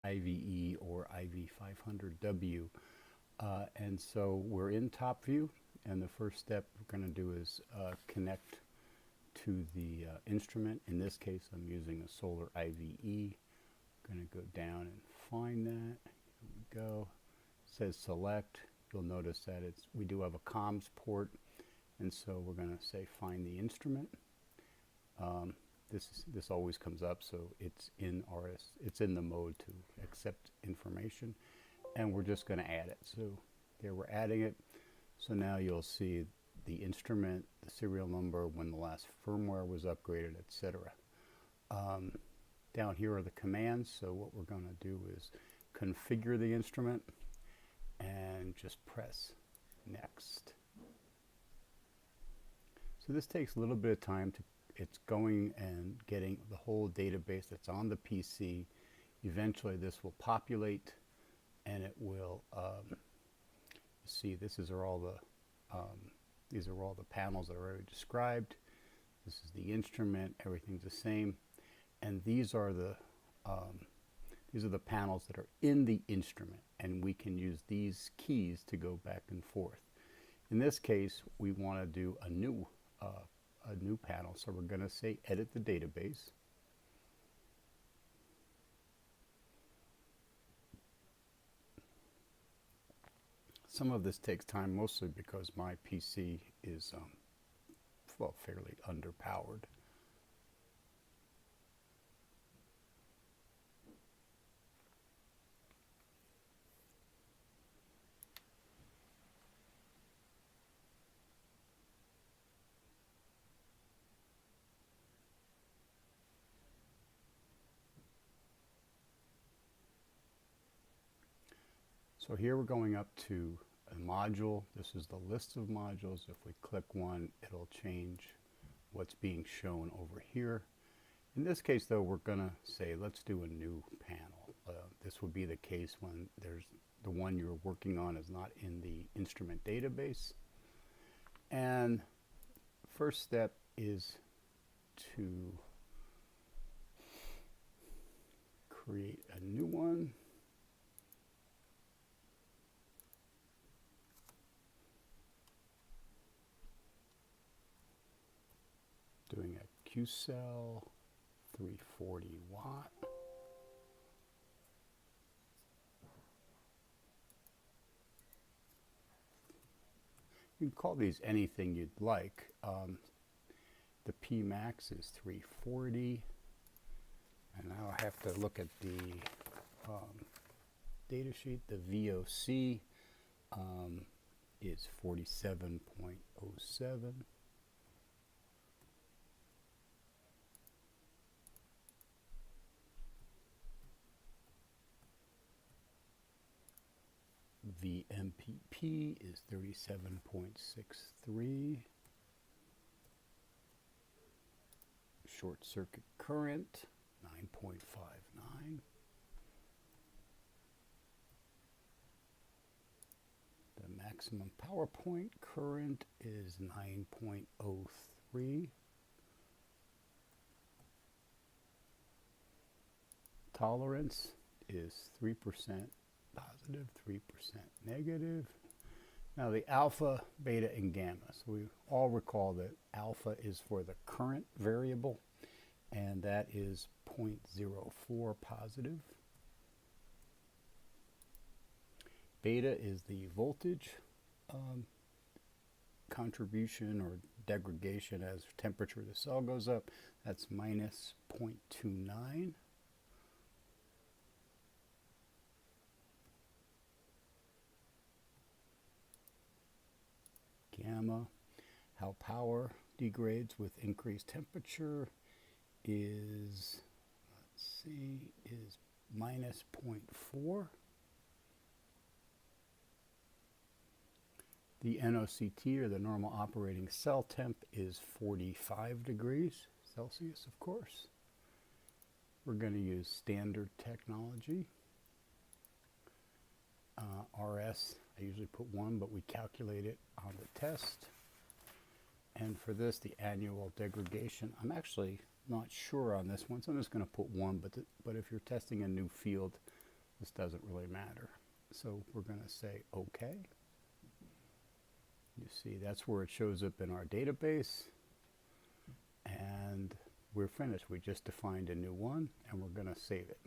IVE or IV500W. And so we're in TopView, and the first step we're going to do is connect to the instrument. In this case, I'm using a solar IVE. I'm going to go down and find that. Here we go. It says select. You'll notice that we do have a comms port, and so we're going to say find the instrument. This always comes up, so it's in it's in the mode to accept information, and we're just going to add it. So there, we're adding it. So now you'll see the instrument, the serial number, when the last firmware was upgraded, etc. Down here are the commands. So what we're going to do is configure the instrument and just press next. So this takes a little bit of time to it's going and getting the whole database that's on the PC. Eventually this will populate, and it will see these are all the panels that are already described. This is the instrument, everything's the same, and these are the panels that are in the instrument, and we can use these keys to go back and forth. In this case, we want to do a new panel, so we're going to say edit the database. Some of this takes time, mostly because my PC is well, fairly underpowered. So here we're going up to a module. This is the list of modules. If we click one, it'll change what's being shown over here. In this case, though, we're going to say, let's do a new panel. This would be the case when the one you're working on is not in the instrument database. And first step is to create a new one. Doing a Q cell, 340 watt. You can call these anything you'd like. The P max is 340, and now I have to look at the data sheet. The VOC is 47.07. VMPP is 37.63. Short circuit current, 9.59. The maximum power point current is 9.03. Tolerance is 3% positive, 3% negative. Now the alpha, beta, and gamma. So we all recall that alpha is for the current variable, and that is 0.04 positive. Beta is the voltage contribution or degradation as temperature of the cell goes up. That's minus 0.29. Gamma, how power degrades with increased temperature, is, let's see, is minus 0.4. The NOCT, or the normal operating cell temp, is 45 degrees Celsius, of course. We're going to use standard technology. RS, I usually put 1, but we calculate it on the test. And for this, the annual degradation, I'm actually not sure on this one, so I'm just going to put 1, but if you're testing a new field, This doesn't really matter. So we're going to say OK. You see, that's where it shows up in our database. And we're finished. We just defined a new one, and we're going to save it.